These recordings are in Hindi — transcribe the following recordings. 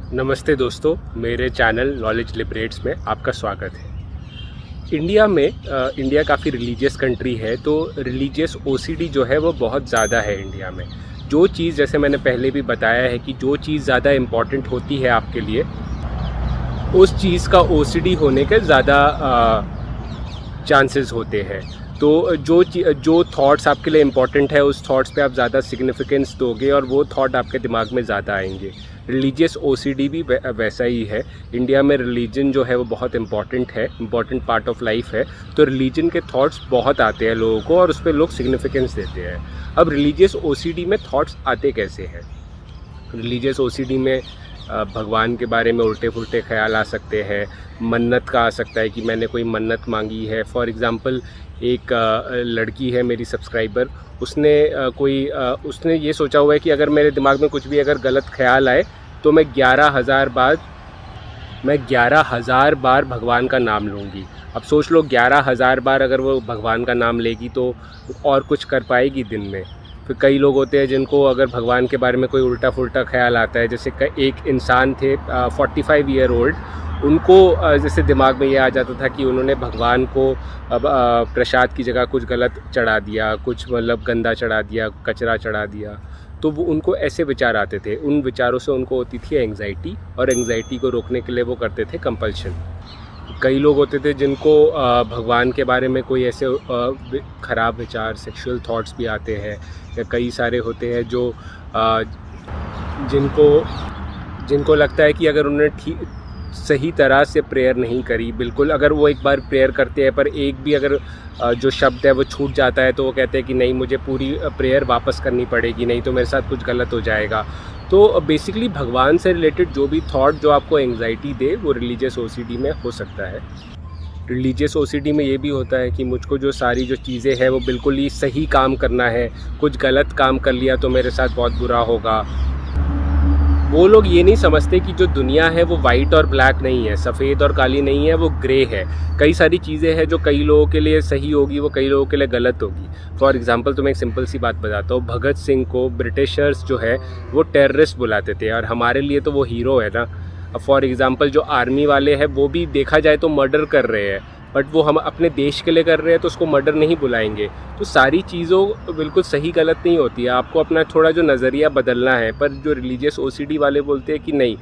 नमस्ते दोस्तों, मेरे चैनल नॉलेज लिबरेट्स में आपका स्वागत है। इंडिया काफ़ी रिलीजियस कंट्री है, तो रिलीजियस ओसीडी जो है वो बहुत ज़्यादा है इंडिया में। जो चीज़, जैसे मैंने पहले भी बताया है कि जो चीज़ ज़्यादा इम्पॉर्टेंट होती है आपके लिए, उस चीज़ का ओसीडी होने के ज़्यादा चांसेस होते हैं। तो जो थॉट्स आपके लिए इम्पॉर्टेंट है, उस थॉट्स पे आप ज़्यादा सिग्निफिकेंस दोगे और वो थॉट आपके दिमाग में ज़्यादा आएंगे। रिलीजियस ओसीडी भी वैसा ही है। इंडिया में रिलीजन जो है वो बहुत इम्पॉर्टेंट है, इम्पॉर्टेंट पार्ट ऑफ लाइफ है। तो रिलीजन के थॉट्स बहुत आते हैं लोगों को और उस पर लोग सिग्निफिकेंस देते हैं। अब रिलीजियस ओसीडी में थॉट्स आते कैसे हैं? रिलीजियस ओसीडी में भगवान के बारे में उल्टे पुल्टे ख्याल आ सकते हैं। मन्नत का आ सकता है कि मैंने कोई मन्नत मांगी है। फॉर एग्ज़ाम्पल, एक लड़की है मेरी सब्सक्राइबर, उसने ये सोचा हुआ है कि अगर मेरे दिमाग में कुछ भी अगर गलत ख्याल आए तो मैं 11,000 बार भगवान का नाम लूँगी। अब सोच लो, 11,000 बार अगर वो भगवान का नाम लेगी तो और कुछ कर पाएगी दिन में? फिर कई लोग होते हैं जिनको अगर भगवान के बारे में कोई उल्टा फुल्टा ख्याल आता है, जैसे एक इंसान थे 45 ईयर ओल्ड, उनको जैसे दिमाग में ये आ जाता था कि उन्होंने भगवान को अब प्रसाद की जगह कुछ गलत चढ़ा दिया, कुछ मतलब गंदा चढ़ा दिया, कचरा चढ़ा दिया। तो वो उनको ऐसे विचार आते थे। उन विचारों से उनको होती थी एंग्जाइटी, और एंग्जाइटी को रोकने के लिए वो करते थे कंपल्शन। कई लोग होते थे जिनको भगवान के बारे में कोई ऐसे ख़राब विचार, सेक्सुअल थॉट्स भी आते हैं, या कई सारे होते हैं जो जिनको लगता है कि अगर उन्होंने सही तरह से प्रेयर नहीं करी, बिल्कुल अगर वो एक बार प्रेयर करते हैं पर एक भी अगर जो शब्द है वो छूट जाता है, तो वो कहते हैं कि नहीं, मुझे पूरी प्रेयर वापस करनी पड़ेगी, नहीं तो मेरे साथ कुछ गलत हो जाएगा। तो बेसिकली भगवान से रिलेटेड जो भी थॉट जो आपको एंग्जाइटी दे, वो रिलीजियस ओसीडी में हो सकता है। रिलीजियस ओसीडी में ये भी होता है कि मुझको जो सारी जो चीज़ें हैं वो बिल्कुल ही सही काम करना है, कुछ गलत काम कर लिया तो मेरे साथ बहुत बुरा होगा। वो लोग ये नहीं समझते कि जो दुनिया है वो वाइट और ब्लैक नहीं है, सफ़ेद और काली नहीं है, वो ग्रे है। कई सारी चीज़ें हैं जो कई लोगों के लिए सही होगी, वो कई लोगों के लिए गलत होगी। फॉर एग्ज़ाम्पल, तो मैं एक सिंपल सी बात बताता हूँ। भगत सिंह को ब्रिटिशर्स जो है वो टेररिस्ट बुलाते थे, और हमारे लिए तो वो हीरो है ना। अब फॉर एग्ज़ाम्पल, जो आर्मी वाले हैं वो भी देखा जाए तो मर्डर कर रहे हैं, बट वो हम अपने देश के लिए कर रहे हैं तो उसको मर्डर नहीं बुलाएंगे। तो सारी चीज़ों बिल्कुल सही गलत नहीं होती है, आपको अपना थोड़ा जो नज़रिया बदलना है। पर जो रिलीजियस ओसीडी वाले बोलते हैं कि नहीं,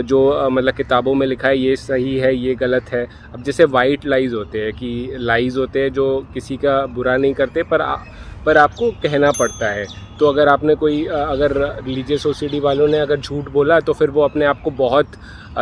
जो मतलब किताबों में लिखा है ये सही है, ये गलत है। अब जैसे वाइट लाइज़ होते हैं, कि लाइज़ होते हैं जो किसी का बुरा नहीं करते पर आपको कहना पड़ता है। तो अगर आपने अगर रिलीजियस ओसीडी वालों ने अगर झूठ बोला तो फिर वो अपने आप को बहुत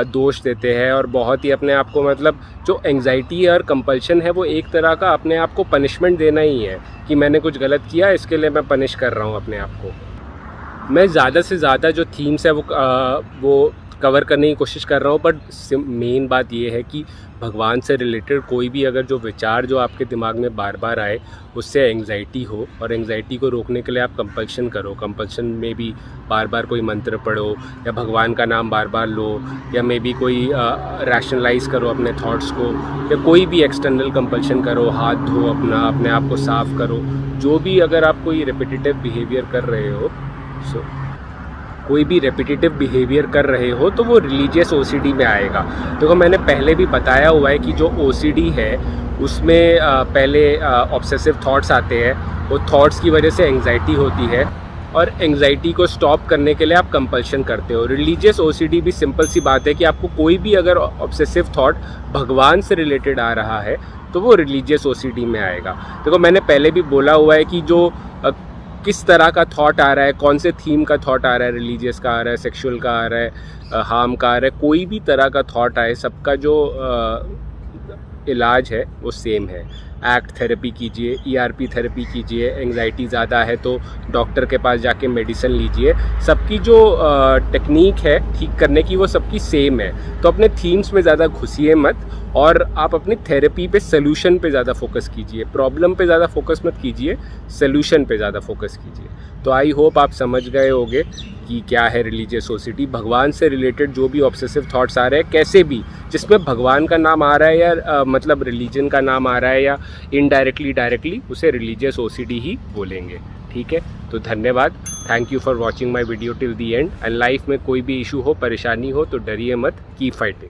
दोष देते हैं, और बहुत ही अपने आप को, मतलब जो एंग्जाइटी है और कंपल्शन है, वो एक तरह का अपने आप को पनिशमेंट देना ही है कि मैंने कुछ गलत किया, इसके लिए मैं पनिश कर रहा हूँ अपने आप को। मैं ज़्यादा से ज़्यादा जो थीम्स है वो कवर करने की कोशिश कर रहा हूँ, बट मेन बात ये है कि भगवान से रिलेटेड कोई भी अगर जो विचार जो आपके दिमाग में बार बार आए, उससे एंग्जाइटी हो, और एंग्जाइटी को रोकने के लिए आप कंपल्शन करो। कंपल्शन में भी बार बार कोई मंत्र पढ़ो, या भगवान का नाम बार बार लो, या मे बी कोई रैशनलाइज करो अपने थॉट्स को, या कोई भी एक्सटर्नल कंपल्शन करो, हाथ धो अपने आप को साफ़ करो। जो भी अगर आप कोई रेपिटेटिव बिहेवियर कर रहे हो, तो वो रिलीजियस ओसीडी में आएगा। देखो, मैंने पहले भी बताया हुआ है कि जो ओसीडी है उसमें पहले ऑब्सेसिव थॉट्स आते हैं, वो थॉट्स की वजह से एंग्जाइटी होती है, और एंग्जाइटी को स्टॉप करने के लिए आप कंपल्शन करते हो। रिलीजियस ओसीडी भी सिंपल सी बात है कि आपको कोई भी अगर ऑब्सेसिव थॉट भगवान से रिलेटेड आ रहा है तो वो रिलीजियस ओसीडी में आएगा। देखो, मैंने पहले भी बोला हुआ है कि जो किस तरह का थॉट आ रहा है, कौन से थीम का थॉट आ रहा है, रिलीजियस का आ रहा है, सेक्सुअल का आ रहा है, हार्म का आ रहा है, कोई भी तरह का थॉट आए, सबका जो इलाज है वो सेम है। एक्ट थेरेपी कीजिए, ईआरपी थेरेपी कीजिए। एंग्जाइटी ज़्यादा है तो डॉक्टर के पास जाके मेडिसिन लीजिए। सबकी जो टेक्निक है ठीक करने की, वो सबकी सेम है। तो अपने थीम्स में ज़्यादा घुसिए मत, और आप अपनी थेरेपी पे, सोल्यूशन पे ज़्यादा फोकस कीजिए। प्रॉब्लम पे ज़्यादा फोकस मत कीजिए, सोल्यूशन पे ज़्यादा फोकस कीजिए। तो आई होप आप समझ गए होंगे कि क्या है रिलीजियस ओसीडी। भगवान से रिलेटेड जो भी ऑब्सेसिव थॉट्स आ रहे हैं, कैसे भी, जिसमें भगवान का नाम आ रहा है या मतलब रिलीजन का नाम आ रहा है या इनडायरेक्टली डायरेक्टली, उसे रिलीजियस ओसीडी ही बोलेंगे। ठीक है, तो धन्यवाद। Thank you for watching my video till the and. And life में कोई भी इशू हो, परेशानी हो तो डरिए मत, कीप फाइटिंग।